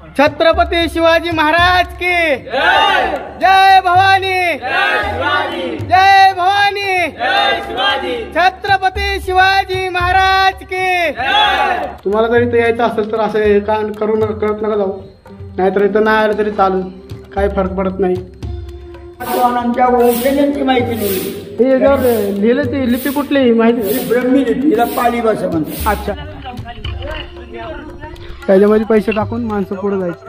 छत्रपती शिवाजी महाराज की जय भवानी, जय भवानी, छत्रपती शिवाजी महाराज की। तुम्हाला जर इथं यायचं असेल तर असं काम करू नका, कळत नका जाऊ, नाहीतर इथं नाही आलं तरी चालू, काही फरक पडत नाही। आमच्या वंशजांची माहिती लिहिली, हे याच्यावर लिहिलं ती लिपी कुठली माहिती? ब्रह्मी लिपी, हिला पाली भाषा म्हणतात। अच्छा, त्याच्यामध्ये पैसे टाकून माणसं पुढे जायची।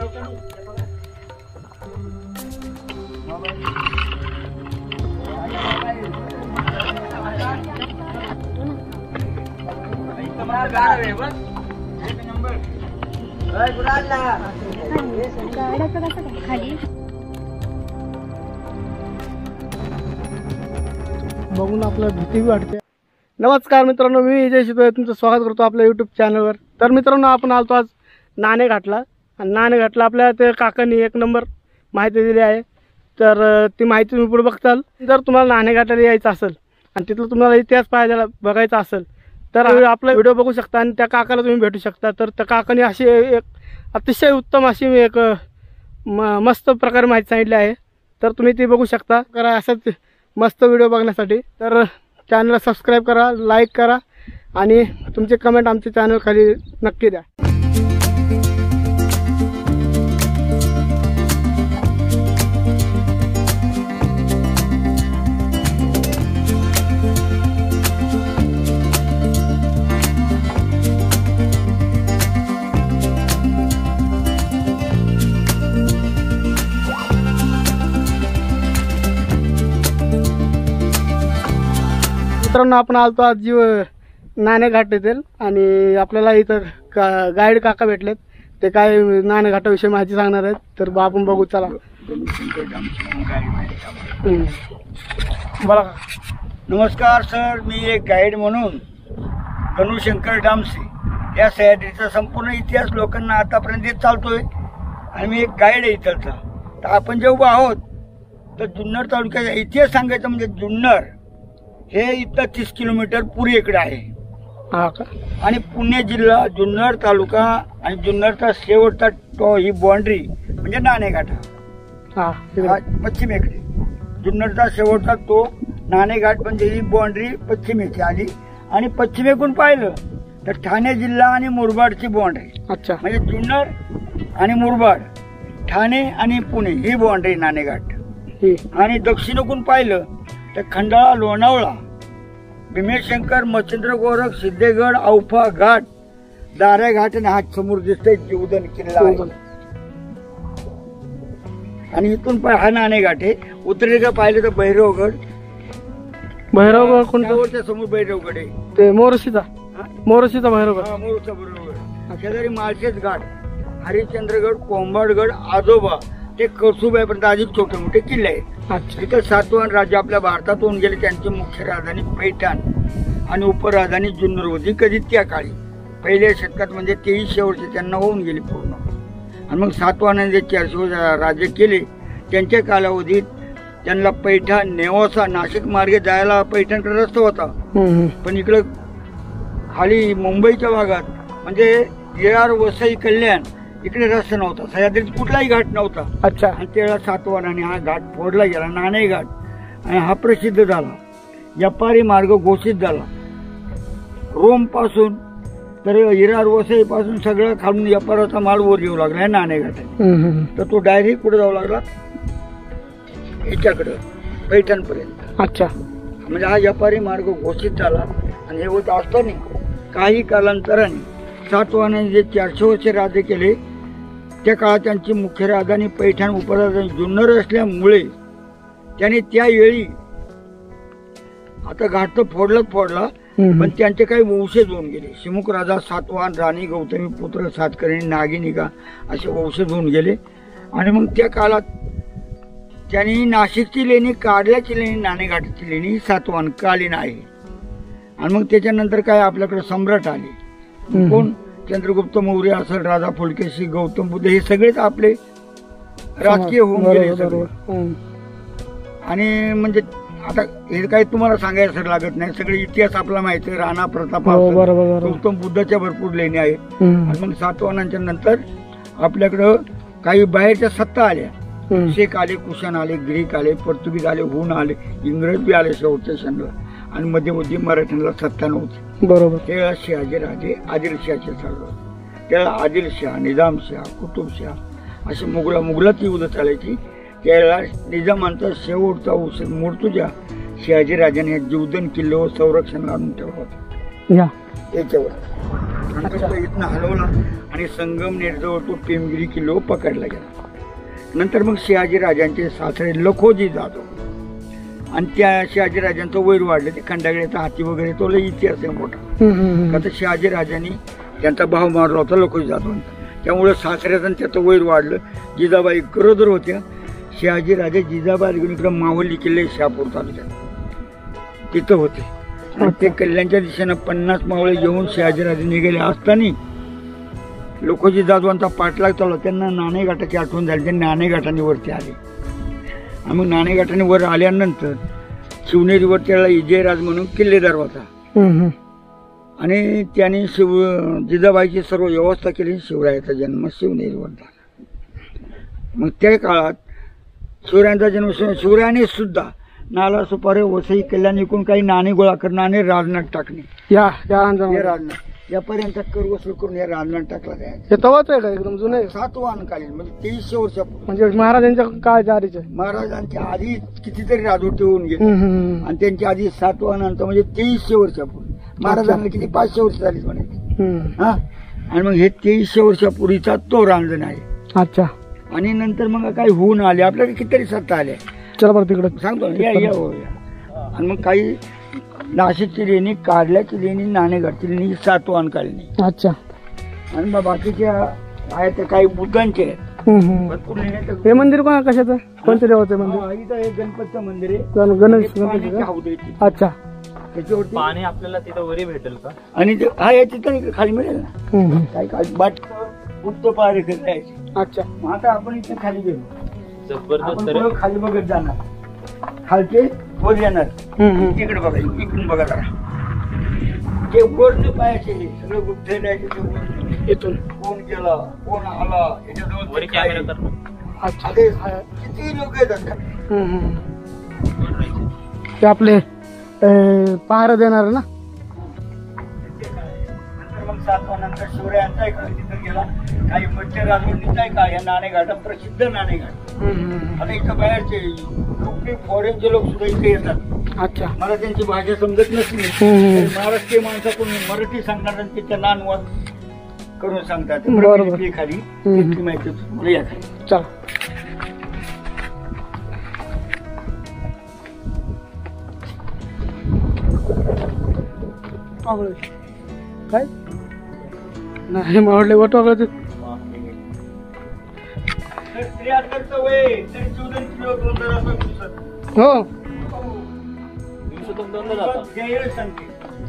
बघून आपल्याला भीती वाटते। नमस्कार मित्रांनो, मी विजय शितोळे तुमचं स्वागत करतो आपल्या यूट्यूब चॅनलवर। तर मित्रांनो, आपण आलतो आज नाणेघाटला, आणि नाणेघाटला आपल्या ते काकांनी एक नंबर माहिती दिली आहे। तर ती माहिती तुम्ही पुढे बघताल। जर तुम्हाला नाणेघाटाला यायचं असेल आणि तिथलं तुम्हाला इतिहास पाहायला बघायचा असेल तर आपला व्हिडिओ बघू शकता आणि त्या काकाला तुम्ही भेटू शकता। तर त्या काकाने अशी एक अतिशय उत्तम अशी एक मस्त प्रकारे माहिती सांगितली आहे, तर तुम्ही ती बघू शकता। करा असंच मस्त व्हिडिओ बघण्यासाठी तर चॅनलला सबस्क्राईब करा, लाईक करा आणि तुमचे कमेंट आमच्या चॅनल खाली नक्की द्या। मित्रांनो, आपण आलतो आज जीव नाणेघाट येथील आणि आपल्याला इथं गाईड काका भेटलेत, ते काय नाणेघाटाविषयी माहिती सांगणार आहेत। तर आपण बघू, चला बोला। नमस्कार सर, मी एक गाईड म्हणून गणूशंकर डामसे या सह्याद्रीचा संपूर्ण इतिहास लोकांना आतापर्यंत देत चालतोय आणि मी एक गाईड आहे इथलचा। तर आपण जे उभा आहोत तर जुन्नर तालुक्याचा इतिहास सांगायचा म्हणजे जुन्नर हे इथं 30 किलोमीटर पूर्वेकडे आहे आणि पुणे जिल्हा, जुन्नर तालुका आणि जुन्नरचा शेवटचा ही बाउंड्री म्हणजे नाणेघाट हा पश्चिमेकडे। जुन्नरचा शेवटचा तो नाणेघाट म्हणजे ही बाउंड्री पश्चिमेची आली आणि पश्चिमेकडून पाहिलं तर ठाणे जिल्हा आणि मुरबाडची बाउंड्री। अच्छा, म्हणजे जुन्नर आणि मुरबाड, ठाणे आणि पुणे ही बाउंड्री नाणेघाट। आणि दक्षिणेकडून पाहिलं तर खंडाळा, लोणावळा, भीमेशंकर, मच्छिंद्र गोरख, सिद्धेगड, औफा घाट, दाऱ्या घाट आणि हात समोर दिसतंय जीवदन किल्ला आहे। आणि इथून हा नाणेघाट आहे। उत्तरेकडे पाहिलं तर भैरवगड, भैरवगड कोणत्या समोर भैरवगड आहे, ते मोरशीचा भैरवगड, मोरचा भैरवगड। शेजारी माळशेज घाट, हरिश्चंद्रगड, कोंबाडगड, आजोबा ते कळसुबाईपर्यंत अधिक छोटे मोठे किल्ले आहेत। इथं सातवाहन राज्य आपल्या भारतात होऊन गेले, त्यांची मुख्य राजधानी पैठण आणि उपराजधानी जुन्नर होती कधी त्या काळी पहिल्या शतकात, म्हणजे 2300 वर्षे त्यांना होऊन गेली पूर्ण। आणि मग सातवाहनाने जे 400 वर्ष राज्य केले त्यांच्या कालावधीत त्यांना पैठण, नेवासा, नाशिक मार्गे जायला पैठणकडे रस्ता होता, पण इकडं खाली मुंबईच्या भागात म्हणजे येळार, वसई, कल्याण इकडे रस्ता नव्हता, सह्याद्रीत कुठलाही घाट नव्हता। अच्छा, आणि त्यावेळेला सातवाहनाने हा घाट फोडला गेला, नाणेघाट, आणि हा प्रसिद्ध झाला, व्यापारी मार्ग घोषित झाला। रोम पासून तर विरार, वसई पासून सगळं खालून व्यापाराचा माल वर येऊ लागला नाणेघाट, तर तो डायरेक्ट कुठे जाऊ लागला याच्याकडं पैठणपर्यंत। अच्छा, म्हणजे हा व्यापारी मार्ग घोषित झाला। आणि हे होत असताना काही कालांतराने सातवाहनाने जे 400 वर्षे राज्य केले त्या काळात त्यांची मुख्य राजधानी पैठण, उपराजधानी जुन्नर असल्यामुळे त्याने त्यावेळी, आता घाट तर फोडला पण त्यांचे काही वंशज होऊन गेले। शिमुख राजा सातवाहन, राणी गौतमी पुत्र सातकर्णी, नागिनिका असे वंशज होऊन गेले। आणि मग त्या काळात त्यांनी नाशिकची लेणी, कारल्याची लेणी, नाणेघाटाची लेणी सातवाहन कालीन आहे। आणि मग त्याच्यानंतर काय आपल्याकडे सम्राट आले, कोण? चंद्रगुप्त मौर्य असेल, राजा फुलकेशी, गौतम बुद्ध, हे सगळेच आपले राजकीय होऊन गेले। आणि म्हणजे आता हे काही तुम्हाला सांगायचं लागत नाही, सगळे इतिहास आपला माहिती आहे। राणा प्रताप, गौतम बुद्धाच्या भरपूर लेणी आहेत। आणि मग सातवाहनांच्या नंतर आपल्याकडं काही बाहेरच्या सत्ता आल्या, हम्म. शेख आले, कुशाण आले, ग्रीक आले, पोर्तुगीज आले, हुन आले, इंग्रज बी आले शेवटच्या क्षणाला, आणि मध्ये मध्ये मराठ्यांना सत्ता नव्हती. बरोबर. त्यावेळेला शहाजी राजे आदिलशहाचे चालू होते. त्याला आदिलशाह, निजामशाह, कुतुबशाह अशी मुघलात युद्ध चालायची. त्यावेळेला निजामांचा शेवटचा मूर्तुजा शहाजी राजाने हे जीवदन किल्ल्यावर संरक्षण आणून ठेवलं होतं या त्याच्यावर. नंतर इथनं हलवला आणि संगमनेरजवळ तो पेमगिरी किल्ल्यावर पकडला गेला. नंतर मग शहाजी राजांचे सासरे लखोजी जाधव, आणि त्या शहाजी राजांचं वैर वाढलं. ते खंडागड्याचा हाती वगैरे तो लई इतिहास आहे मोठा. आता शहाजी राजांनी त्यांचा भाव मारला होता लखोजी जाधवांचा, त्यामुळे सासऱ्याचं त्याचं वैर वाढलं. जिजाबाई गरोदर होत्या. शहाजी राजे जिजाबाई घेऊन इकडे माहुली किल्ले शहापूर तालुक्यात तिथं होते. आणि ते किल्ल्यांच्या दिशेनं 50 मावळे घेऊन शहाजीराजे निघाले असताना लखोजी जाधवांचा पाठलाग चालला. त्यांना नाणेघाटाची आठवण झाली. ते नाणेघाटाने वरती आले. आणि मग नाणेघाटाने वर आल्यानंतर शिवनेरीवर त्याला विजयराज म्हणून किल्लेदार होता, आणि त्याने जिजाबाईची सर्व व्यवस्था केली. शिवरायाचा जन्म शिवनेरीवर झाला. मग त्या काळात शिवरायांचा जन्म शिवरायाने सुद्धा नाला सुपारे वसई किल्ल्याने एकूण काही नाणे गोळा करून नाणे राजनाथ टाकणे, या राजनाथ यापर्यंत कर वसूल करून या राजनाथ टाकला जायचा. हे तवाच आहे का एकदम जुने? सातवाहनकालीन म्हणजे 2300 वर्षापूर्वी, म्हणजे महाराजांच्या काळाच्या आधीचे. महाराजांच्या आधी कितीतरी राजवटे होऊन गेले, आणि त्यांच्या आधी सातवाहनांचा म्हणजे 2300 वर्षापूर्वी. महाराजांना किती 500 वर्ष झाली म्हणायची. हा, आणि मग हे 2300 वर्षापूर्वीचा तो रांजण आहे. अच्छा. आणि नंतर मग काही होऊन आले, आपल्याकडे कितीतरी सत्ता आल्या. चला बरं तिकडे सांगतो ना, या हो या. आणि मग काही नाशिकची लेणी, कारल्याची लेणी, नाणेघाटची लेणी, सातवाहनकालीन. अच्छा. आणि मग बाकीच्या आहेत काही बुद्धांचे आहेत. भरपूर लेण्या आहेत. हे मंदिर कशाचं, कोणत्या देवाचं मंदिर? हा, इथं एक गणपतीचं मंदिर आहे. गणेश पाण्याची हौद आहे ती. अच्छा. त्याच्यावरती पाणी आपल्याला तिथं वरी भेटेल का? आणि हा या तिथं खाली मिळेल ना. काही काळजी बाट उत्तर पाहारे करायची. अच्छा. मग आता आपण इथे खाली गेलो, जबरदस्त आपण रे. पुढं खाली बघत जाणार, खालचे वर येणार. इकडे बघा, इकडून बघा जरा. ते वरचे पायाचे हे सगळे बुद्ध राहायचे ते वर. इथून कोण गेला, कोण आला, याच्याजवळ वरी ते काय. कॅमेरा कर. अच्छा. अरे, किती लोक येतात का? ते आपले पहारा देणार ना. नंतर मग सातवाहनानंतर शिवरायांचा एक तिथं गेला. काही मध्य राजवटीचा आहे का या नाणेघाटात, प्रसिद्ध नाणेघाट. आता इथं बाहेरचे लोक, फॉरेनचे लोक सुद्धा इथे येतात. अच्छा. मला त्यांची भाषा समजत नसली, महाराष्ट्रीय माणसाकडून मराठी सांगणार आणि त्याच्या नानवाद करून सांगतात. बरोबर. खाली इतकी माहिती मला या खाली. चला. काय नाही मावडले वटवागळ. हो. दिवसातून दोनदा जातात.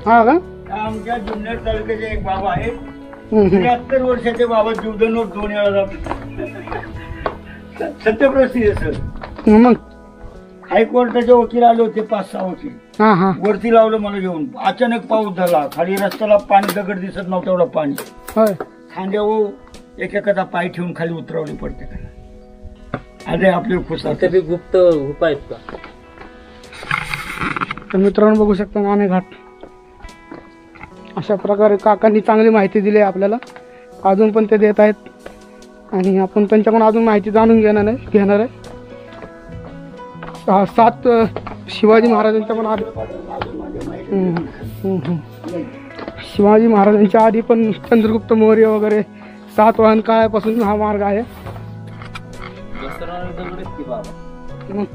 हा का? आमच्या जुन्नर तालुक्याचे एक बाबा आहेत, 73 वर्षाचे बाबा जीवदानवर 2 वेळा जातात. सत्यप्रसिद्ध सर. मग हायकोर्टाचे वकील आले होते, 5-6 वकील. हा हा. वरती लावलं मला घेऊन. अचानक पाऊस झाला, खाली रस्त्याला पाणी, दगड दिसत नव्हतं एवढं पाणी. होय. खांद्यावर एकेकाचा पाय ठेवून खाली उतरवली पडते. अरे आपले खुश इथे बी गुप्त गुफा आहेत का? तर मित्रांनो बघू शकता नाणेघाट. अशा प्रकारे काकांनी चांगली माहिती दिली आहे आपल्याला. अजून पण ते देत आहेत, आणि आपण त्यांच्याकडून अजून माहिती जाणून घेणार आहे. 7 शिवाजी महाराजांच्या पण आधी, शिवाजी महाराजांच्या आधी पण चंद्रगुप्त मौर्य वगैरे सातवाहन काळापासून हा मार्ग आहे. मग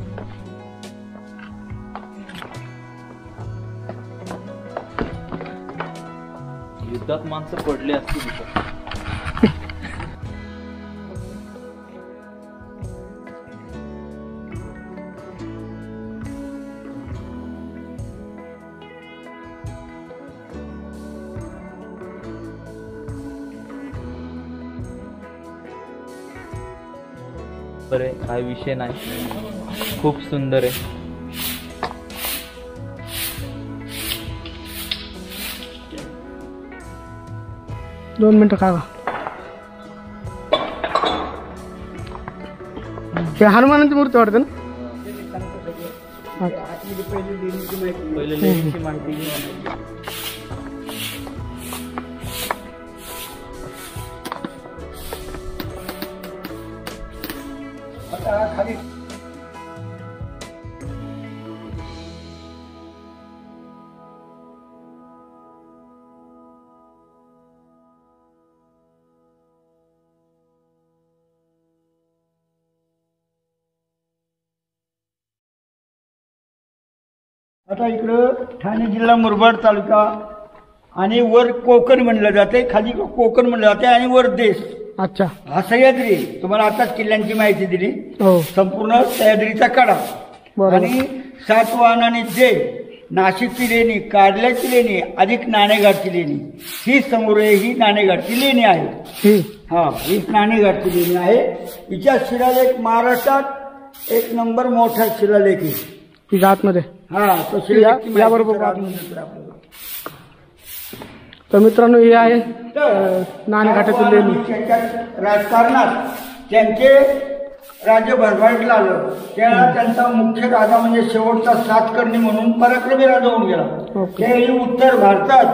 युद्धात माणसं पडली असतील तिथं. बरे, काय विषय नाही. खूप सुंदर आहे. दोन मिनिटं काका. हे हनुमानाची मूर्ती वाटते ना. अच्छा. पहिले लेणीची माहिती घे. आता खाली आता इकडं ठाणे जिल्हा मुरबाड तालुका आणि वर कोकण म्हणलं जाते, खाली कोकण म्हणलं जाते आणि वर देश. अच्छा. हा सह्याद्री आहे. तुम्हाला आताच किल्ल्यांची माहिती दिली. हो संपूर्ण सह्याद्रीचा कडा बरोबर. आणि सातवाहनाने जे नाशिकची लेणी, कार्ल्याची लेणी अधिक नाणेघाटची लेणी, ही समोर आहे, ही नाणेघाटची लेणी आहे. ही हा ही नाणेघाटची लेणी आहे. हिच्या शिलालेख महाराष्ट्रात 1 नंबर मोठा शिलालेख आहे. ही आतमध्ये. हा तो शिलालेख याबरोबर तर मित्रांनो हे आहे नाणेघाटातील लेणी. त्यांच्या राजकारणात त्यांचे राज्य भरभराटला आलं. त्याला त्यांचा मुख्य राजा म्हणजे शेवटचा सातकर्णी म्हणून पराक्रमी राजा होऊन गेला. त्यावेळी उत्तर भारतात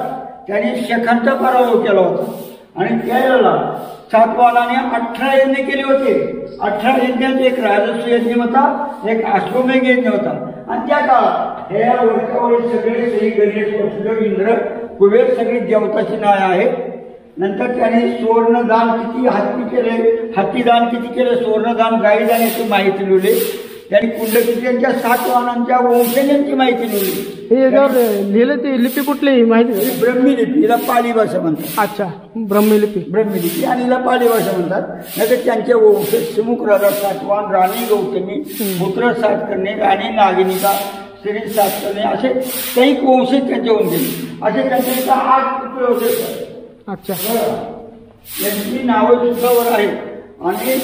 त्यांनी शेखांचा पराभव केला होता आणि त्यावेळेला सातवाहनाने 18 यज्ञ केले होते. 18 यज्ञात एक राजस्व यज्ञ होता, एक अश्वमेघ यज्ञ होता. आणि त्या काळात हे वर्षावर सगळे श्री गणेश, वसुदेव, इंद्र, कुबेर सगळी देवताची नाव आहे. नंतर त्याने सुवर्णदान किती हत्ती केले, हत्तीदान किती केले, सुवर्णदान, गाईदान याची माहिती लिहिली. त्यांनी कुंडकित्यांच्या सातवाहनांच्या वंशजांची माहिती लिहिली. हे याच्यावर लिहिलं ते लिपी कुठली माहिती? ही ब्रह्मीलिपी, हिला पाली भाषा म्हणतात. अच्छा. ब्रह्मलिपी. ब्रह्मलिपी आणि हिला पाली भाषा म्हणतात. नाहीतर त्यांचे वंशज सिमुख राजा सातवाहन, राणी गौतमी, पुत्र सातकर्णी, राणी नागिनिका, श्री सातकर्णी असे काही वंशज त्यांचे होते. असे त्यांचे 8 पुत्र होते. अच्छा. यांची नावं सुद्धा वर आहेत आणि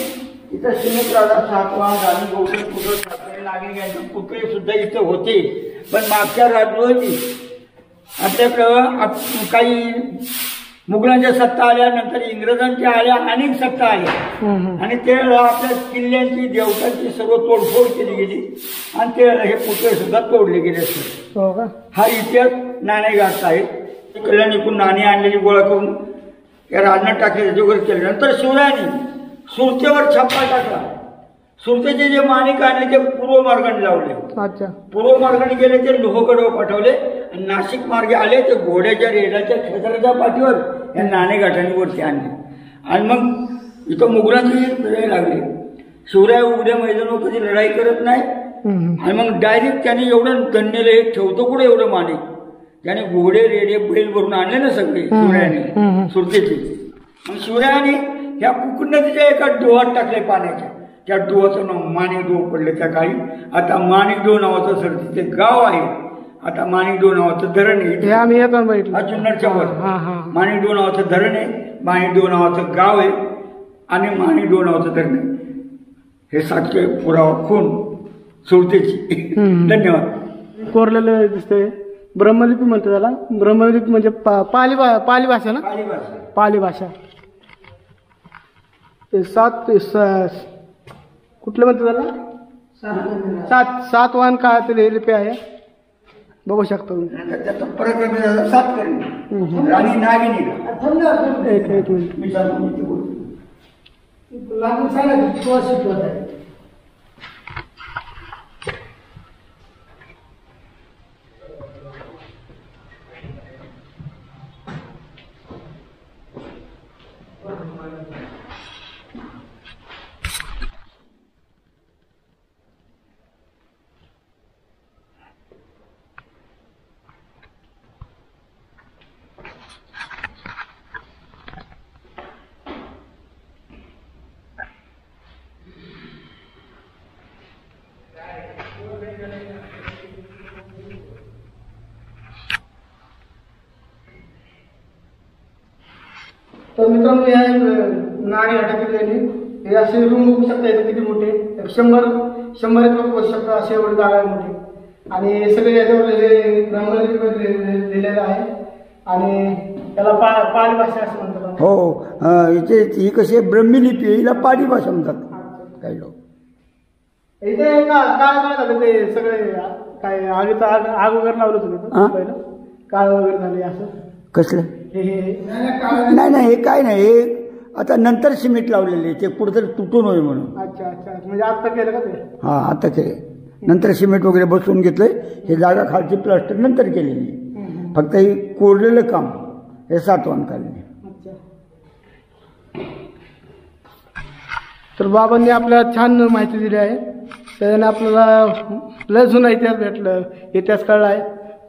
इथं सिमुख राजा सातवाहन, राणी गौतमी, पुत्र सातकर्णी, नागिनिका यांचे पुतळे सुद्धा इथं होते. पण मागच्या राज्यावरती आपल्याकडं काही मुघलांच्या सत्ता आल्या, नंतर इंग्रजांच्या आल्या, अनेक सत्ता आल्या आणि त्यावेळेला आपल्या किल्ल्यांची, देवतांची सर्व तोडफोड केली गेली आणि त्यावेळेला हे पुतळे सुद्धा तोडले गेले असते. हा इतिहास नाणेघाटचा आहे. कल्याणीकडून नाणी आणलेली गोळा करून या राजनाथ टाकले, त्याच्यावर केले. नंतर शिवरायांनी सुरतेवर छापा टाकला. सुरतेचे जे माणिक आणले ते पूर्व मार्गाने लावले. अच्छा. पूर्व मार्गाने गेले ते लोहगडवर पाठवले आणि नाशिक मार्गे आले ते घोड्याच्या रेडाच्या खेचराच्या पाठीवर या नाणेघाटाने वरती आणले. आणि मग इथं मुघलांची लढाई लागली. शिवराय उघड्या मैदानावर कधी लढाई करत नाही आणि मग डायरेक्ट त्याने एवढं गणलेलं हे ठेवतो कुठे एवढं माणिक, त्याने घोडे रेडे बैल भरून आणले ना सगळे शिवरायाने सुरतेचे. मग शिवरायाने ह्या कुकुड नदीच्या एका डोहात टाकले पाण्याच्या. त्या डोहाचं नाव माणिक डोह पडले त्या काळी. आता माणिक डोह नावाचं सर तिथे गाव आहे. आता माणिक डोह नावाचं धरण आहे. आम्ही येताना बघितलं जुन्नरच्या वर माणिक डोह नावाचं धरण आहे, माणिक डोह नावाचं गाव आहे आणि माणिक डोह नावाचं धरण आहे. हे साक्षी पुरावा खून सुरतेची. धन्यवाद. कोरलेलं दिसतंय. ब्रह्मलिपी म्हणतो त्याला. ब्रह्मलिपी म्हणजे पाली भाषा ना. पाली भाषा. कुठलं म्हणतो त्याला? सातवाहन काळातील हे लिपी आहे. बघू शकतो पराक्रमी सातकर्णी, राणी नागिनिका. एक मिनिट मी सांगतो. तर मित्रांनो या नाणेघाटातील लेणी हे असे रूम बघू शकता. येतं किती मोठे, 100 एक लोक बसू शकतात असे एवढे जागा आहे मोठी. आणि सगळे याच्यावर ब्रह्मलिपीमध्ये लिहिलेलं आहे आणि त्याला पाली भाषा असं म्हणतात. हो, इथे ही कशी ब्रह्मलिपी, हिला पाली भाषा म्हणतात काही लोक. इथे काय झालं ते सगळे काय आगीचं आग वगैरे लावलं तुम्ही हा? पहिलं काळ वगैरे झाले असं कसलं हे नाही हे काय नाही हे आता नंतर सिमेंट लावलेले ते कुठेतरी तुटून होईल म्हणून. अच्छा अच्छा म्हणजे आता केलं का ते? हा आता ते नंतर सिमेंट वगैरे बसवून घेतलंय. हे जागा खालची प्लास्टर नंतर केलेली. फक्त हे कोरलेलं काम हे सातवान काढले. अच्छा. तर बाबांनी आपल्याला छान माहिती दिली आहे. त्याने आपल्याला लय जुना इतिहास भेटलं इतिहास कळला आहे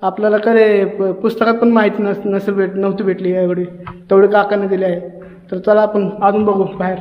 आपल्याला. खरे पुस्तकात पण माहिती नव्हती भेटली एवढी तेवढी काकांनी दिली आहे. तर चला आपण अजून बघू बाहेर.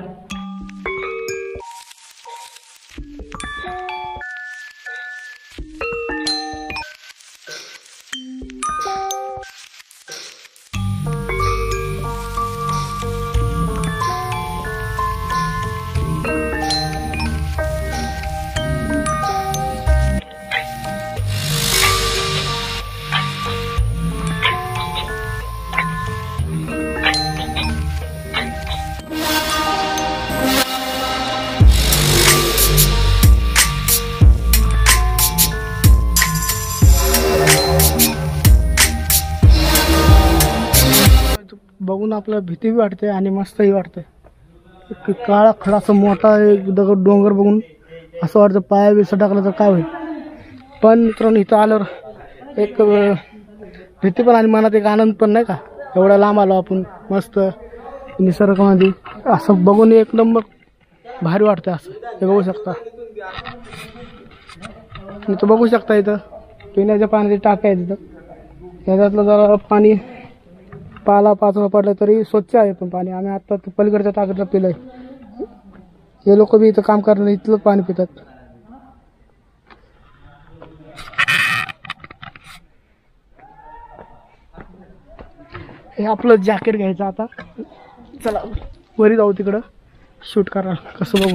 बघून आपल्याला भीती बी वाटते आणि मस्तही वाटते. काळा खडा असं मोठा एक दगड डोंगर बघून असं वाटतं पाया बिसं टाकलं तर काय होईल. पण मित्रांनो इथं आल्यावर एक भीती पण आणि मनात एक आनंद पण नाही का. एवढा लांब आलो आपण मस्त निसर्गामध्ये असं बघून एक नंबर भारी वाटतं. असं हे बघू शकता इथं बघू शकता इथं पिण्याच्या पाण्याची टाकी आहे तिथं. त्याच्यातलं जरा पाणी पाला पाचवा पडलं तरी स्वच्छ आहे पण पाणी. आम्ही आता पलीकडच्या टाकीतलं पिलंय. हे लोक बी इथं काम करणार इथलं पाणी पितात. हे आपलं जॅकेट घ्यायचं आता. चला वरी जाऊ तिकडं शूट करा कसं बघू.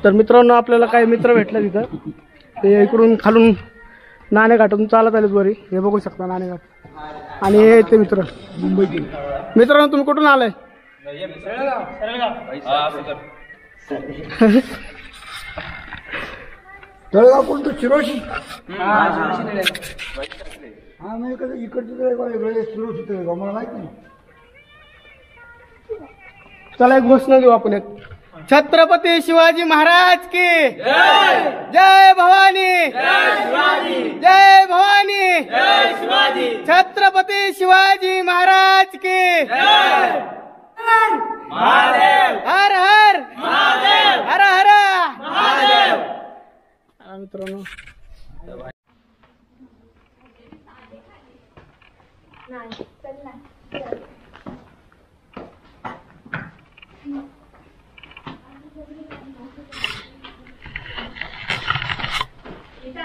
तर मित्रांनो आपल्याला काही मित्र भेटले तिथं. ते इकडून खालून नाणेघाटातून चालत आलेत वरी. हे बघू शकता नाणेघाट. आणि हे ते मित्र मुंबईतील. मित्रांनो तुम्ही कुठून आलाय? तळगाव कोणतं शिरोशी. हा नाही कसं इकडचं तळगाव शिरोशी तळगाव मला माहित नाही. चला एक घोषणा देऊ आपण. एक छत्रपती शिवाजी महाराज की जय भवानी जय भवानी छत्रपती शिवाजी महाराज की हर हर हर हर. मित्रांनो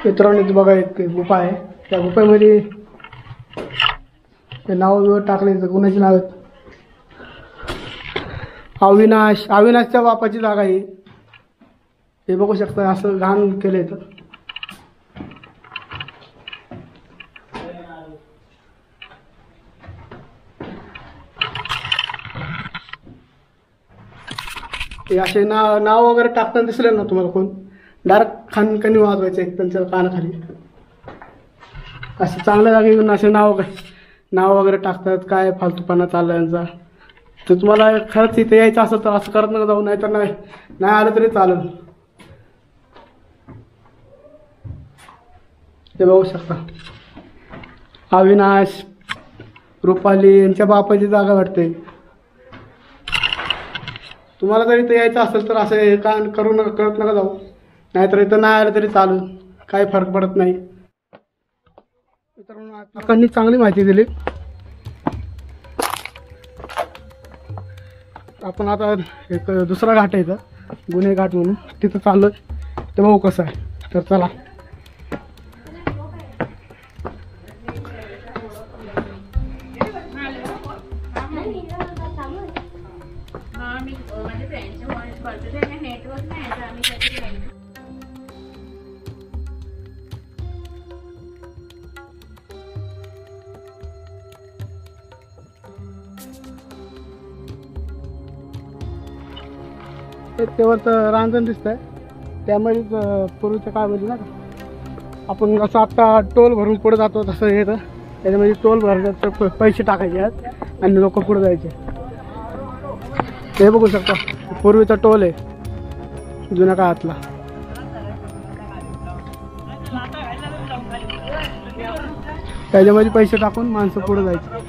मित्रांनो इथे बघा एक गुफा आहे. त्या गुफेमध्ये नाव टाकले कोणाची नाव आहेत. अविनाशच्या बापाची जागा आहे. हे बघू शकता असं घाण केलं इथं. ते असे नाव वगैरे टाकताना दिसले ना तुम्हाला कोण डायरेक्ट खानकणी वाजवायचं एक त्यांच्या कानाखाली. असं चांगल्या जागी येऊन असे नाव वगैरे टाकतात. काय फालतूपणा चालला यांचा. तर तुम्हाला खरंच इथे यायचं असेल तर असं करत नका जाऊ. नाही तर नाही आलं तरी चालेल. ते बघू शकता अविनाश रुपाली यांच्या बापाची जागा वाटते. तुम्हाला जर इथं यायचं असेल तर असं हे काम करू नका करत नका जाऊ. नाहीतर इथं नाही आलं तरी चालेल. काही फरक पडत नाही. मित्रांनो काकांनी चांगली माहिती दिली. आपण आता एक दुसरा घाट आहे इथं गुन्हे घाट म्हणून, तिथं चाललोय. ते बघू कसं आहे. तर चला. तेवढं रांजण दिसतंय. त्यामुळे पूर्वीच्या काळामध्ये ना आपण असं आत्ता टोल भरून पुढे जातो तसं येतं. त्याच्यामध्ये टोल भरण्याचे पैसे टाकायचे आहेत आणि लोक पुढे जायचे. ते बघू शकता पूर्वीचा टोल आहे जुन्या काळातला. त्याच्यामध्ये पैसे टाकून माणसं पुढे जायचे.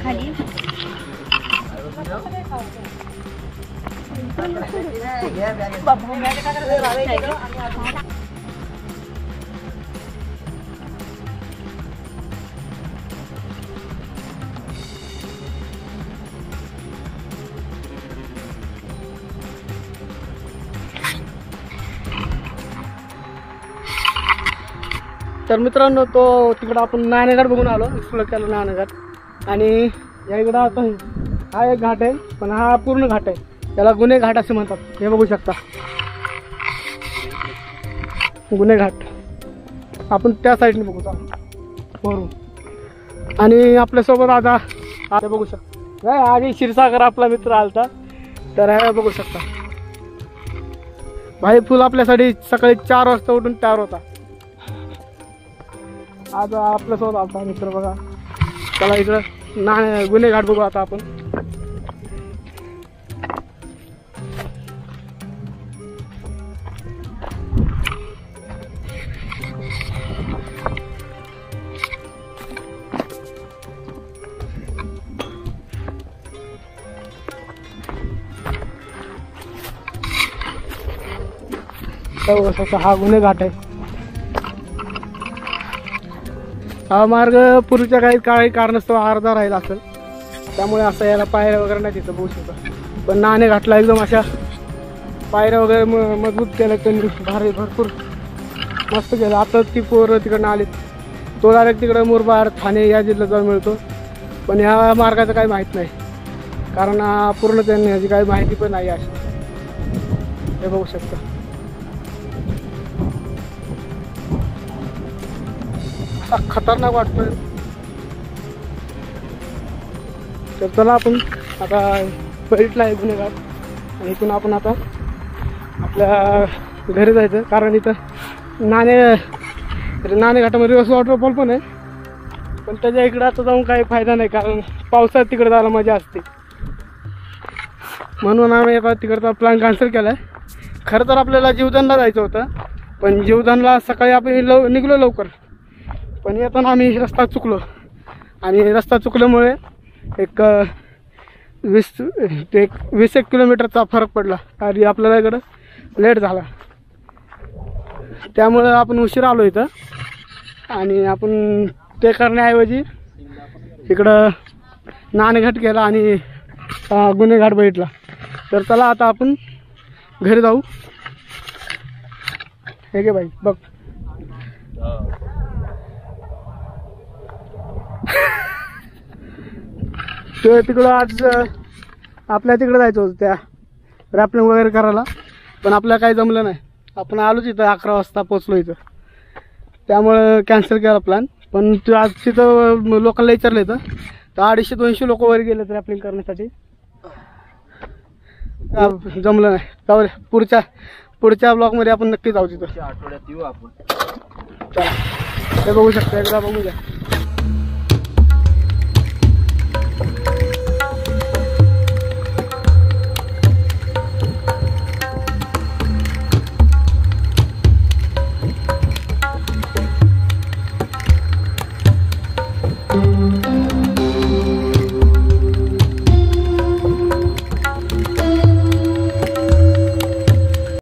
खाली तर मित्रांनो तो तिकडं आपण नाणेघाट बघून आलो. एक्सप्लोर केलं नाणेघाट. आणि या इकडं आता हा एक घाट आहे पण हा पूर्ण घाट आहे. त्याला गुन्हे घाट असे म्हणतात. हे बघू शकता गुन्हे घाट. आपण त्या साईडने बघू वरून. आणि आपल्यासोबत आता बघू शकता आधी क्षीरसागर आपला मित्र आलता. तर हे बघू शकता भाई फुल आपल्यासाठी सकाळी 4 वाजता उठून तयार होता. आज आपल्यासोबत आता मित्र बघा. चला इकडं गुन्हे घाट बघू आता आपण. हा गुन्हे घाट आहे. हा मार्ग पूर्वीच्या काही कारणास्तव अर्धा राहिला असेल. त्यामुळे असं याला पायऱ्या वगैरे नाही तिथं बघू शकता. पण नाणे घाटला एकदम अशा पायऱ्या वगैरे मजबूत केल्या त्यांनी. भारी भरपूर मस्त केलं. आता ती पोरं तिकडनं आली. तो डायरेक्ट तिकडं मुरबाड ठाणे या जिल्ह्यात जाऊन मिळतो. पण ह्या मार्गाचं काही माहीत नाही कारण पूर्ण त्यांनी ह्याची काही माहिती पण नाही अशी. हे बघू शकता खतरनाक वाटतोय. तर चला आपण आता बघितला आहे गुन्हे घाट. आणि इथून आपण आता आपल्या घरी जायचं कारण इथं नाणेघाटामध्ये रिव्हर्स वॉटरफॉल पण आहे. पण त्याच्या इकडं आता जाऊन काही फायदा नाही कारण पावसाळ्यात तिकडे जायला मजा असते. म्हणून आम्ही आता तिकडचा प्लॅन कॅन्सल केला आहे. खरं तर आपल्याला जीवदानला जायचं होतं पण जीवदानला सकाळी आपण निघलो लवकर. पण येताना आम्ही रस्ता चुकलो आणि रस्ता चुकल्यामुळे एक 20 किलोमीटरचा फरक पडला आणि आपल्याला इकडं लेट झाला. त्यामुळं आपण उशीर आलो इथं. आणि आपण ते करण्याऐवजी इकडं नाणेघाट केला आणि गुन्हे घाट बघितला. तर चला आता आपण घरी जाऊ. हे घे बाई बघ. ते तिकडं आज आपल्या तिकडं जायचं होतं त्या रॅपलिंग वगैरे करायला. पण आपल्याला काही जमलं नाही. आपण आलोच इथं 11 वाजता पोचलो इथं. त्यामुळं कॅन्सल केला प्लॅन. पण ते आज तिथं लोकांना विचारलं इथं तर 250-200 लोक वर गेलेत रॅपलिंग करण्यासाठी. जमलं नाही. जाऊ दे. पुढच्या ब्लॉगमध्ये आपण नक्की जाऊ तिथं. आठवड्यात येऊ आपण. चला हे बघू शकता एकदा बघू द्या.